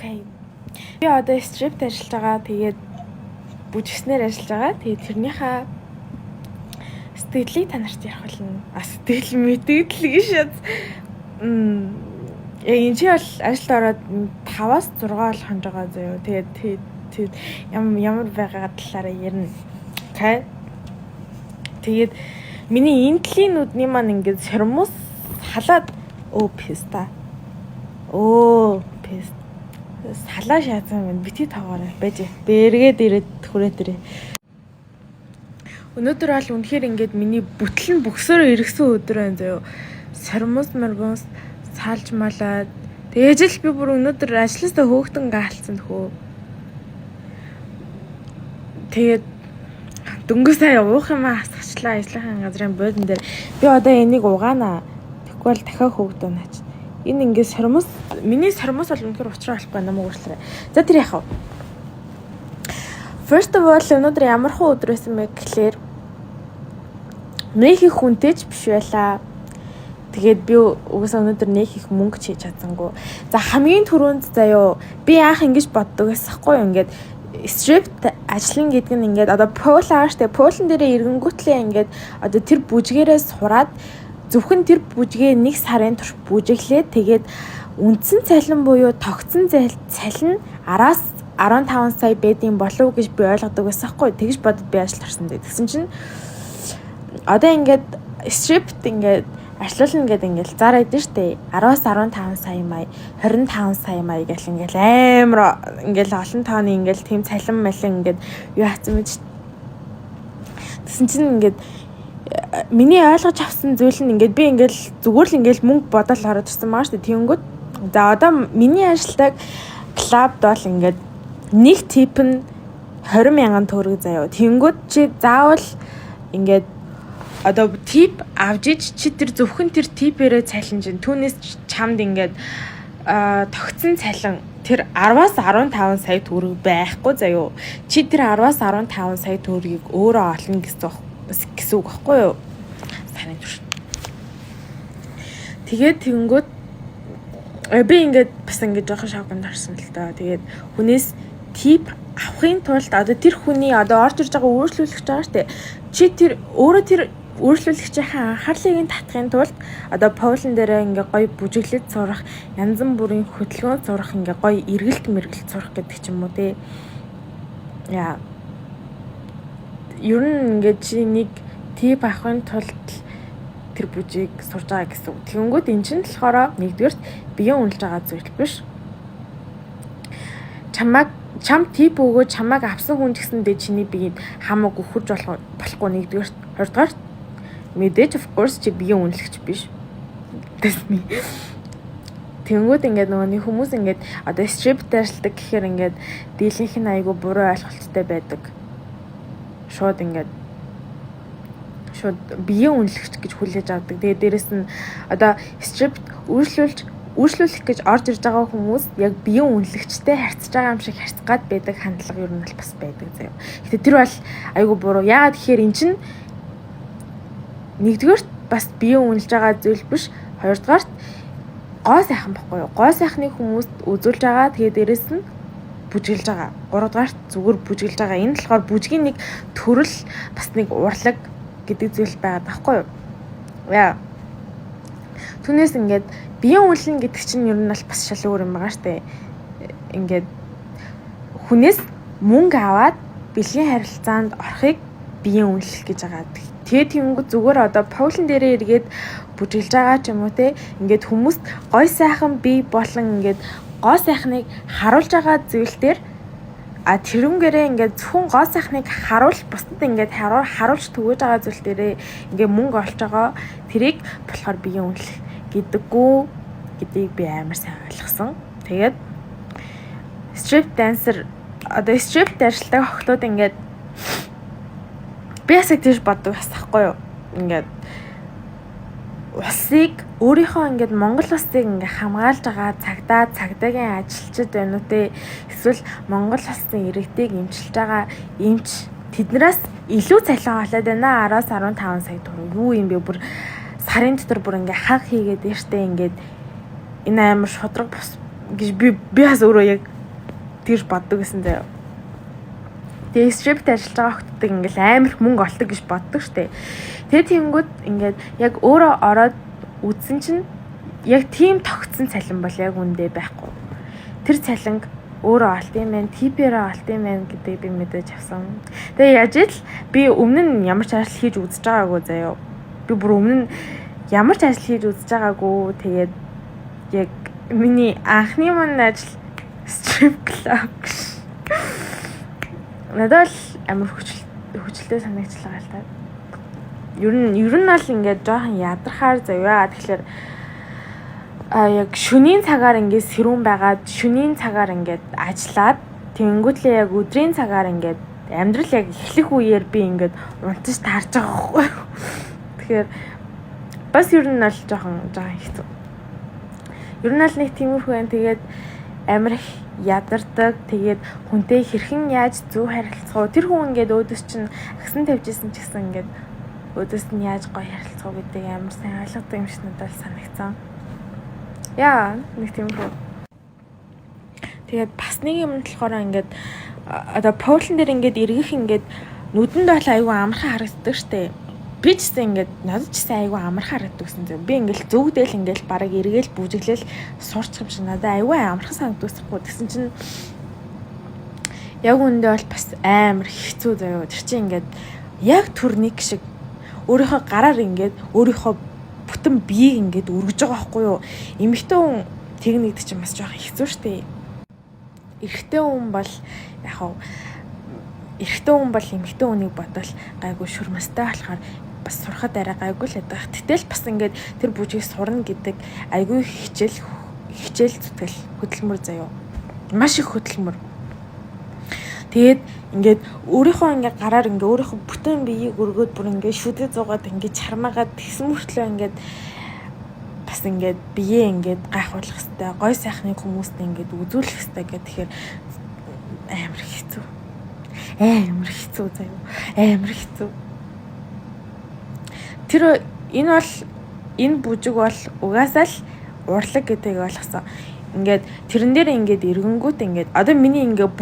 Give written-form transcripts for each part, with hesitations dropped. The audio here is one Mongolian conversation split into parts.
Окей. Би одоо strip ажиллаж байгаа. Тэгээд бүжигснээр ажиллаж байгаа. Тэгээд тэрнийхээ сэтгэлийг та нарт ярих болно. Сэтгэл мэдээлэл шат. Энэ чи бол ажилд ороод 5-аас 6 бол хонж байгаа заяа. Тэгээд ямар байгаа талаараа ярина. Окей. Тэгээд миний энэ талын нүдний маань ингээд сормос халаад писта. Пист. Салаа шаацсан байна. Бити таваарай. Байж. Бэргээд ирээд хүрээ дэрээ. Өнөөдөр бол үнэхээр ингээд миний бүтэл нь бөксөөрөө иргэсэн өдөр байна заяа. Сормос моргоос салж малаад. Тэгээж л би бүр өнөөдөр ажилласаа хөөхтөн гаалцсан хөө. Тэгээд дөнгөж сая уух юм асгачлаа ажлынхаа газрын буудан дээр. Би одоо энийг угаана. Тэгвэл бол дахиад хөөгдөө наач. Энэ ингээд сормос миний сормос бол үнэхээр уучраа болохгүй намайг уучлаарай. За тэр яхав. First of all өнөөдөр ямар хөө өдөр байсан бэ гэхлээр нэг их хүнтэй ч биш байлаа. Тэгээд би угсаа өнөөдөр нэг их мөнгө хийж чадсангүй. За хамгийн түрүүнд заяо би анх ингэж боддог байсахгүй ингээд strip ажлын гэдэг нь ингээд одоо pole ааштай полн дээрээ эргэнгүүтлээ ингээд одоо тэр бүжгээрээ сураад зөвхөн тэр бүжгээ 1 сарын турш бүжиглээ. Тэгээд үндсэн цалин буюу тогтсон цалин араас 15 сая байдсан болов гэж би ойлгодог байсаахгүй. Тэгж бодод би ажил харсан дээ. Тэгсэн чинь одоо ингээд strip ингээд ажиллуулна гэдэг ингээд зараад дээ штэ. 10-аас 15 сая май, 25 сая май гэл ингээд амар ингээд олон тооны ингээд тийм цалин малин ингээд юу хацсан мэт. Тэгсэн чинь ингээд миний ойлгож авсан зүйл нь ингээд би ингээд зүгээр л ингээд мөнгө бодол ороод ирсэн маа штэ. Тэнгүүд за одоо миний ажилтдаг клубд бол ингээд нэг тип нь 20,000 төгрөг заяа. Тэнгүүд чи заавал ингээд одоо тип авжиж чи тэр зөвхөн тэр типээрээ цалин чинь түүнээс чамд ингээд тогтсон цалин тэр 10-аас 15 сая төгрөг байхгүй заяа. Чи тэр 10-аас 15 сая төгрөгийг өөрөө олно гэсэн үг байхгүй юу? Сайн турш. Тэгээд тэнгүүд би ингээд бас ингээд жоохон шоконд орсон л доо. Тэгээд хүнээс тип авахын тулд одоо тэр хүний одоо орж ирж байгаа өөрчлөлөгч байгаа штэ. Чи тэр өөрөө тэр өөрчлөлөгчийн анхаарлыг татахын тулд одоо полн дээрээ ингээ гоё бүжиглээд сурах, янз бүрийн хөдөлгөөн сурах, ингээ гоё эргэлт сурах гэдэг ч юм уу те. Яа. Ер нь ингээ чи нэг тип авахын тулд тэр бүжийг сурж байгаа гэсэн үг. Тэгэнгүүт эн чинь болохоор нэгдүгээрт биеийн үнэлж байгаа зүйл биш. Чам тип өгөө чамайг авсан хүн гэсэндээ чиний биед хамаагүй хурж болохгүй нэгдүгээрт. Хоёрдугаарт мэдээж of course чи биеийн үнэлэгч биш. Тэнгүүд ингээд нөгөө хүмүүс ингээд одоо strip дайршилдаг гэхээр ингээд дийлэнх нь айгу буруу ойлголттой байдаг. Шууд биеийн үнэлэгч гэж хүлээж авдаг. Тэгээ дээрэс нь одоо strip өөрчлүүлэх гэж орж ирж байгаа хүмүүс яг биеийн үнэлэгчтэй харьцаж байгаа юм шиг харьцах гад байдаг хандлага ер нь бас байдаг заяа. Гэтэ тэр бол айгу буруу. Яагаад гэхээр эн чинь нэгдүгээрт бас биеийн үнэлж байгаа зүйл биш. Хоёрдугаарт гоо сайхан баггүй юу? Гоо сайхныг хүмүүс үзүүлж байгаа. Тэгээ дээрэс нь бүжиглж байгаа. Гуравдугаарт зүгээр бүжиглж байгаа. Энэ болохоор бүжгийн нэг төрөл бас нэг урлаг гэдэг зүйл байгаа байхгүй юу? Яа. Түүнээс ингээд биеийн үнэлнэ гэдэг чинь ер нь бол бас шал өөр юм байгаа штэ. Ингээд хүнээс мөнгө аваад бэлгийн харилцаанд орохыг биеийн үнэлэх гэж байгаа. Тэгээд тэнгүү зүгээр одоо полн дээрээ эргээд бүжиглж байгаа ч юм уу те. Ингээд хүмүүст гой сайхан бий болон ингээд гоо сайхныг харуулж байгаа зүйлдер тэрнгээрээ ингээд зөвхөн гоо сайхныг харуул бусдад ингээд харуулж түгэж байгаа зүйл дээрээ ингээд мөнгө олж байгаа. Тэрийг болохоор биеийн үнэлэх гэдэггүй гэдгийг би амар сайн ойлгосон. Тэгээд strip dancer одоо strip дайршилдаг охтууд ингээд би ясаг тийш боддог байхгүй юу? Ингээд улсыг өөрийнхөө ингээд Монгол улсыг ингээд хамгаалж байгаа цагдаагийн ажилчид байна уу те? Эсвэл Монгол улсын иргэдийг эмчилж байгаа эмч тэднээс илүү цалин олоод байна 10-аас 15 сая төгрөг. Юу юм бэ бүр сарын дотор бүр ингээд хаг хийгээд штэ ингээд энэ амар шудраг бос гэж би бас өөрөө яг тэгж боддог гэсэн заяа. Тэгээ strip ажиллаж байгаа хүмүүстэй ингээл амар их мөнгө олдог гэж боддог штэ. Тэгээ тэнгүүд ингээд яг өөрөө ороод үзсэн чинь яг тийм тогтсон цалин бол яг үндэ байхгүй. Тэр цалинг өөрөө олт юм байна, типээрээ олт юм байна гэдэг би мэдэж авсан. Тэгээ яаж ил би өмнө нь ямар ч ажил хийж үзэж байгаагүй заяа. Би бүр өмнө нь ямар ч ажил хийж үзэж байгаагүй. Тэгээд яг миний анхны мань ажил strip club. Надад л амар хүчлээ санагчлаа л та. Ер нь бол ингээд жоохон ядархаар заяа. Тэгэхээр яг шөнийн цагаар ингээд сэрүүн байгаад шөнийн цагаар ингээд ажиллаад тэнгүүтлээ яг өдрийн цагаар ингээд амьдрал яг эхлэх үеэр би ингээд унтаж таарж байгаа байхгүй. Тэгэхээр бас ер нь бол жоохон хэцүү. Ер нь л нэг тиймэрхүү юм. Тэгээд амар их ядардаг. Тэгээд хүнтэй хэрхэн яаж зөв харилцах вэ? Тэр хүн ингээд өөдөөс чинь агсан тавьжсэн ч гэсэн ингээд өөдөөс нь яаж гоё харилцах вэ гэдэг амар сайн ойлгодог юм шиг надад санагцсан. Яа, нэг тиймэрхүү. Тэгээд бас нэг юм болохоор ингээд одоо Portland дээр ингээд эргэх ингээд нүдэнд бол айгүй амархан харагддаг штэ. Би ч гэсэн ингээд надад ч гэсэн айгүй амархан харагддаг гэсэн зөө. Би ингээд зүгдэл ингээд бараг эргээл бүжиглэл сурч юм шиг надад айгүй амархан санагдчихгүй. Тэгсэн чинь яг үндэ бол бас амар хэцүү заяа. Тэр чинь ингээд яг төрник шиг өөрийнхөө гараар ингээд өөрийнхөө бүтэн биеийг ингээд өргөж байгаа байхгүй юу? Эмэгтэй хүн техникд чинь бас жоохон хэцүү штэ. Эрэгтэй хүн бол яг хав эрэгтэй хүн бол эмэгтэй хүнийг бодвол гайгүй шүрмэстэй болохоор бас сурахад арай гайгүй л байдаг. Гэтэл бас ингээд тэр бүжгийг сурна гэдэг айгүй хичээл зүтгэл хөдөлмөр заяа. Маш их хөдөлмөр. Тэгээд ингээд өөрийнхөө ингээд гараар ингээд өөрийнхөө бүтэн биеийг өргөөд бүр ингээд шүдэ зугаад ингээд чармаагаад тэгсэн мөртлөө ингээд бас ингээд биеэ ингээд гайхуулах хэвээр гой сайхны хүмүүстэй ингээд үзүүлэх хэвээр гэх тэгэхээр амар хэцүү. Амар хэцүү заяа. Амар хэцүү. Тэр энэ бүжиг бол угаасаа л урлаг гэдгийг ойлгосон. Ингээд тэрэн дээр ингээд эргэнгүүт ингээд одоо миний ингээд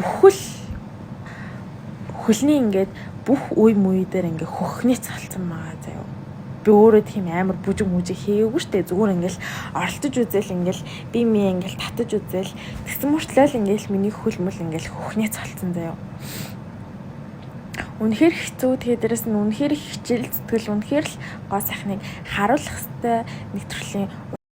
хөлний ингээд бүх үе мүй дээр ингээд хөхний цалцсан байгаа заяа. Би өөрөө тийм амар бүжиг хийгээгүй штэ. Зүгээр ингээл оролдож үзэл ингээл би мий ингээл татаж үзэл тэгсэн мөртлөө ингээл миний хөлмөл ингээл хөхний цалцсан заяа. Үнэхээр хэцүү. Тэгээд дээрэс нь үнэхээр хичээл зүтгэл үнэхээр л гоо сайхныг харуулах хэвээр нэг төрлийн